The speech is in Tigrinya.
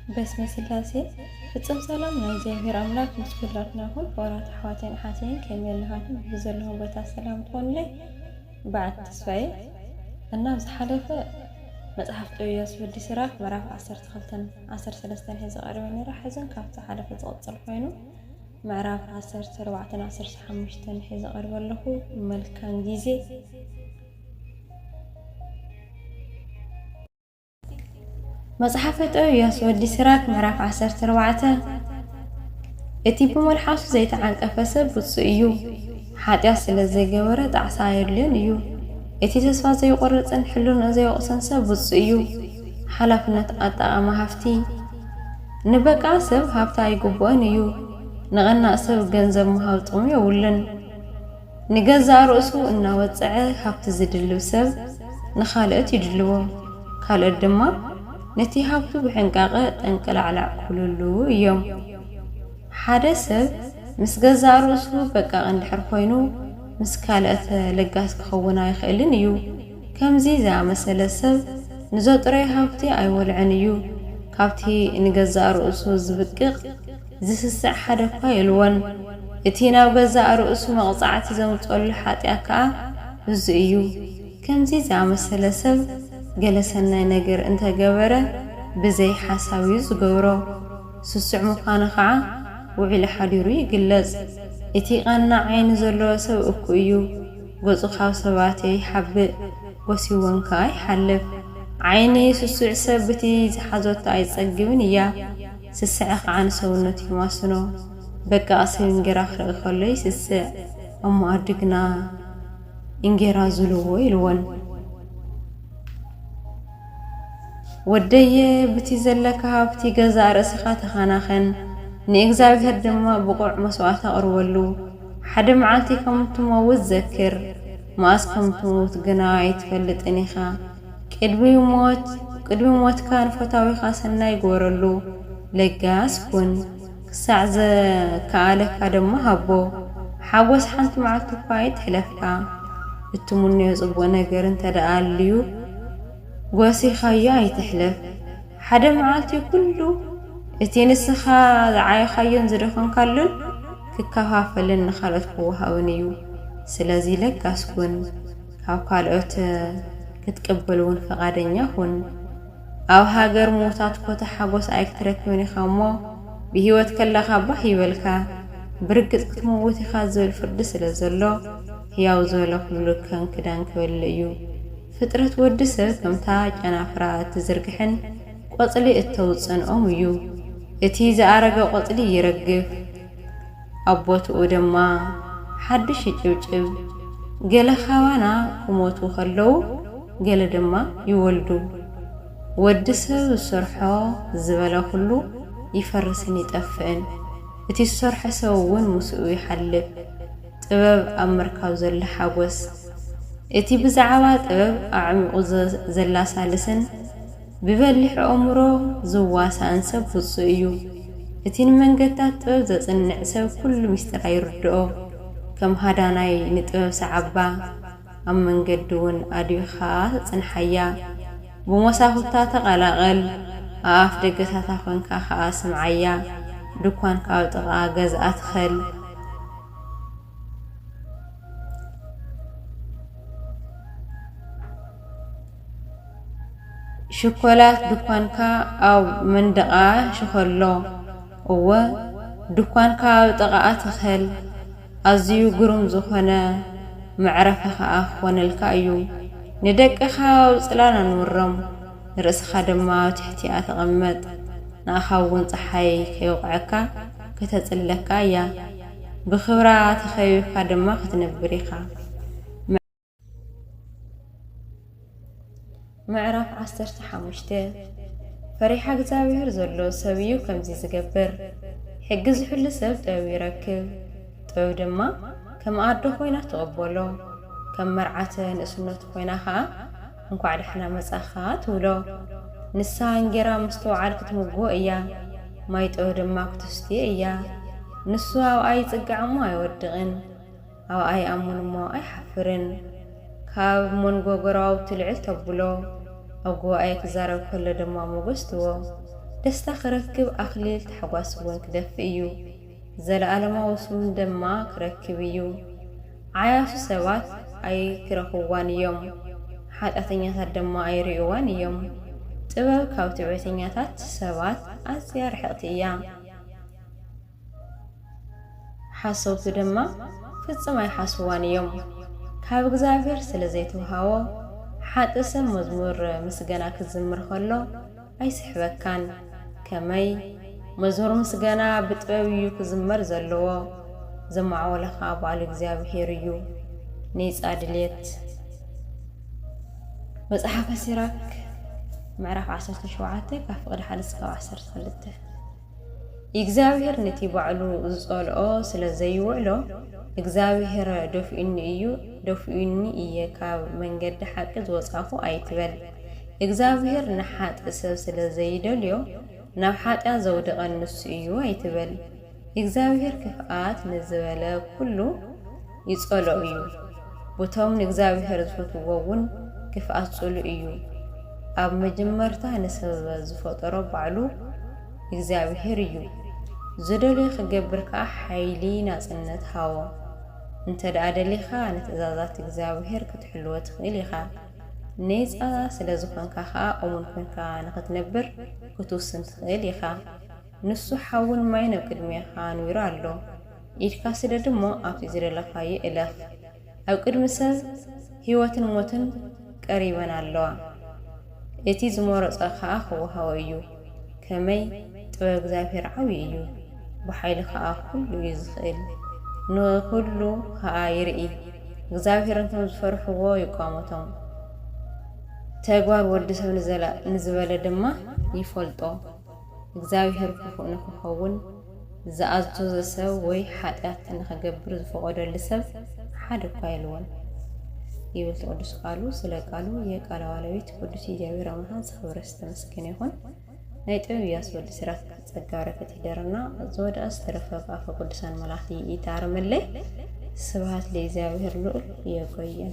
بسم سلاسي ፍጽም ሰላም ናይ እግዚአብሔር አምላክ ምስኩላትና ሁን ወራት ሐዋቴን ሐሴን ከመልሃትን በዘለሁ ቦታ ሰላም ትሆንልኝ ባዕት ተስፋዬ እና ዝሐለፈ መጽሐፍ ጥያስ ወዲ ስራክ ምዕራፍ 12 ሒዝ ቀርበ ነራ ሕዝን ካብቲ ሓለፈ ዝቕጽል ኮይኑ ምዕራፍ 14 15 ሒዝ ቀርበለኹ መልካም ጊዜ መጽሐፈ ጥያስ ወዲ ስራክ ምዕራፍ 14 እቲ ብመልሓሱ ዘይተዓንቀፈ ሰብ ብፁዕ እዩ ሓጢያት ስለ ዘይገበረ ጣዕሳ የድልዮን እዩ እቲ ተስፋ ዘይቆርጽን ሕሉን ዘይወቕሰን ሰብ ብፁዕ እዩ ሓላፍነት ኣጠቓቕማ ሃፍቲ ንበቃ ሰብ ሃብታ ይግብኦን እዩ ንቐናእ ሰብ ገንዘብ ምሃብ ጥቕሚ የብሉን ንገዛእ ርእሱ እናወፅዐ ሃብቲ ዝድልብ ሰብ ንኻልኦት ይድልዎ ካልኦት ድማ ነቲ ሃብቱ ብሕንቃቐ ጠንቅላዕላዕ ኩልሉ እዮም ሓደ ሰብ ምስ ገዛእ ርእሱ በቃ እንድሕር ኮይኑ ምስ ካልኦት ለጋስ ክኸውን ኣይኽእልን እዩ ከምዚ ዝኣመሰለ ሰብ ንዘጥረይ ሃብቲ ኣይወልዕን እዩ ካብቲ ንገዛእ ርእሱ ዝብቅቕ ዝስስዕ ሓደ እኳ የልወን እቲ ናብ ገዛእ ርእሱ መቕጻዕቲ ዘምጽሉ ሓጢያት ከዓ እዚ እዩ ከምዚ ዝኣመሰለ ሰብ ገለ ሰናይ ነገር እንተገበረ ብዘይ ሓሳብ እዩ ዝገብሮ ስሱዕ ምዃኑ ከዓ ውዒል ሓዲሩ ይግለጽ እቲ ቐናዕ ዓይኒ ዘለዎ ሰብ እኩ እዩ ገጹ ካብ ሰባት ይሓብእ ወሲዎን ከዓ ይሓልፍ ዓይኒ ስሱዕ ሰብ በቲ ዝሓዘቶ ኣይጸግብን እያ ስስዕ ከዓ ንሰውነቱ ይማስኖ በቃ ሰብ እንጌራ ክርኢ ከሎ ይስስዕ እሞ ኣድግና እንጌራ ዝልዎ ኢልዎን ወደየ በቲ ዘለካ ሃብቲ ገዛእ ርእስኻ ተኻናኸን ንእግዚአብሔር ድማ ብቑዕ መስዋዕት ኣቕርበሉ ሓደ መዓልቲ ከም እትመውት ዘክር መዓስ ከም እትመውት ግና ኣይትፈልጥን ኢኻ ቅድሚ ሞትካ ንፈታዊኻ ሰናይ ግበረሉ ለጋስ ኩን ክሳዕ ዘከኣለካ ድማ ሃቦ ሓጎስ ሓንቲ መዓልቲ እኳ ኣይትሕለፍካ እትምነዮ ጽቡቕ ነገር እንተደኣ ኣልዩ ጎሲኻዮ ኣይትሕለፍ ሓደ መዓልቲ ኩሉ እቲ ንስኻ ዝዓየኻዮን ዝደኸምካሉን ክከፋፈልን ንኻልኦት ክወሃብን እዩ ስለዚ ለጋስ ኩን ካብ ካልኦት ክትቅበል እውን ፈቓደኛ ኩን ኣብ ሃገር ሞታት ኮታ ሓጎስ ኣይክትረክብን ኢኻ እሞ ብሂወት ከለኻ ባህ ይበልካ ብርግጽ ክትመውት ኢኻ ዝብል ፍርዲ ስለ ዘሎ ሕያው ዝበለ ኩሉ ከም ክዳን ክበል እዩ ፍጥረት ወዲ ሰብ ከምታ ጨናፍራ እትዝርግሕን ቆጽሊ እተውፅንኦም እዩ እቲ ዝኣረገ ቆጽሊ ይረግፍ ኣቦትኡ ድማ ሓድሽ ይጭብጭብ ገለ ኻባና ክሞቱ ከለዉ ገለ ድማ ይወልዱ ወዲ ሰብ ዝሰርሖ ዝበለ ኩሉ ይፈርስን ይጠፍእን እቲ ዝሰርሖ ሰብ እውን ምስኡ ይሓልፍ ጥበብ ኣብ ምርካብ ዘሎ ሓጎስ እቲ ብዛዕባ ጥበብ ኣዕሚቑ ዘላሳልስን ብበሊሕ ኣእምሮ ዝዋሳእን ሰብ ብፁዕ እዩ እቲ ንመንገድታት ጥበብ ዘጽንዕ ሰብ ኩሉ ምስጢር ይርድኦ ከም ሃዳናይ ንጥበብ ሰዓባ ኣብ መንገዲ እውን ኣድቢኻ ጽንሓያ ብመሳኹታ ተቐላቐል ኣብ ኣፍ ደገታታ ኾንካ ከዓ ስምዓያ ድኳንካ ኣብ ጥቓ ገዝኣ ትኸል ሽኮላት ድኳንካ ኣብ መንደቓ ሽኸሎ እወ ድኳንካ ኣብ ጥቓኣ ትኸል ኣዝዩ ግሩም ዝኾነ መዕረፈ ከዓ ክኾነልካ እዩ ንደቅኻ ኣብ ጽላል ኣንውሮም ርእስኻ ድማ ኣብ ትሕቲኣ ተቐመጥ ንኣኻ እውን ፀሓይ ከይውቕዐካ ከተጽለካ እያ ብኽብራ ተኸቢብካ ድማ ክትነብር ኢኻ ምዕራፍ 15 ፈሪሓ እግዚአብሔር ዘሎ ሰብ እዩ ከምዚ ዝገብር ሕጊ ዝሕሉ ሰብ ጥበብ ይረክብ ጥበብ ድማ ከም ኣዶ ኮይና ትቕበሎ ከም መርዓተ ንእስነቱ ኮይና ከዓ እንኳዕ ደሕና መጻኻ ትብሎ ንሳ እንጌራ ምስ ተውዓል ክትምግቦ እያ ማይ ጥበብ ድማ ክትስትዮ እያ ንሱ ኣብኣይ ጽጋዕ እሞ ኣይወድቕን ኣብኣይ ኣሙን እሞ ኣይሓፍርን ካብ መንጎ ጎራው ትልዕል ተብሎ ኣብ ጉባኤ ክዛረብ ከሎ ድማ ሞገስ ትቦ ደስታ ክረክብ ኣኽሊል ተሓጓስ እውን ክደፍእ እዩ ዘለኣለማዊ ስም ድማ ክረክብ እዩ ዓያሱ ሰባት ኣይክረኽዋን እዮም ሓጢአተኛታት ድማ ኣይርእዋን እዮም ጥበብ ካብ ትዕቢተኛታት ሰባት ኣዝያ ርሕቕቲ እያ ሓሰውቱ ድማ ፍጹም ኣይሓስዋን እዮም ካብ እግዚአብሔር ስለ ዘይተውሃቦ ሓጢ ሰብ መዝሙር ምስጋና ክዝምር ከሎ ኣይስሕበካን ከመይ መዝሙር ምስጋና ብጥበብ እዩ ክዝመር ዘለዎ ዘማዕወለኻ ባል እግዚአብሔር እዩ ኔጻ ድልየት መጽሓፈ ሲራክ ምዕራፍ 17 ካብ ፍቕዲ 1 እስካብ 12 እግዚአብሔር ነቲ ባዕሉ ዝጸልኦ ስለ ዘይውዕሎ እግዚአብሔር ደፊኡኒ እየ ካብ መንገዲ ሓቂ ዝወጻኹ ኣይትበል እግዚአብሔር ንሓጢ ሰብ ስለ ዘይደልዮ ናብ ሓጢያ ዘውድቐ ንሱ እዩ ኣይትበል እግዚአብሔር ክፍኣት ንዝበለ ኩሉ ይጸልኦ እዩ ቦቶም ንእግዚአብሔር ዝፈትዎ እውን ክፍኣጽሉ እዩ ኣብ መጀመርታ ንሰብ ዝፈጠሮ ባዕሉ እግዚአብሔር እዩ ዝደልዮ ክገብር ከዓ ሓይሊ ናጽነት ሃቦ እንተደኣ ደሊኻ ንትእዛዛት እግዚአብሔር ክትሕልዎ ትኽእል ኢኻ ኔጻ ስለ ዝኾንካ ከዓ እሙን ኮንካ ንኽትነብር ክትውስን ትኽእል ኢኻ ንሱ ሓውን ማይ ናብ ቅድሚኻ ንዊሩ ኣሎ ኢድካ ስደድ እሞ ኣብቲ ዝደለኻዮ እለፍ ኣብ ቅድሚ ሰብ ህይወትን ሞትን ቀሪበን ኣለዋ እቲ ዝመረፆ ከዓ ክወሃቦ እዩ ከመይ ጥበብ እግዚአብሔር ዓብዪ እዩ ብሓይሊ ከዓ ኩሉ እዩ ዝኽእል ንኩሉ ከዓ ይርኢ እግዚአብሔር እንቶም ዝፈርሕዎ ይቋመቶም ተግባር ወዲ ሰብ ንዝበለ ድማ ይፈልጦ እግዚአብሔር ክፉእ ንክኸውን ዝኣዘዞ ሰብ ወይ ሓጢአት ንኽገብር ዝፈቐደሉ ሰብ ሓደ እኳ የልዎን ይብል ቅዱስ ቃሉ ስለ ቃሉ የቃለ ባለቤት ቅዱስ እግዚአብሔር አምላክ ዝኽብረ ዝተመስገነ ይሁን ናይ ጥበብ ወዲ ሲራክ ጸጋ በረከት ይደርና ዘወድአ ዝተረፈ ኣፈ ቅዱሳን መላእክቲ ይታረመለይ ስብሐት ለእግዚአብሔር ልዑል ይቆየን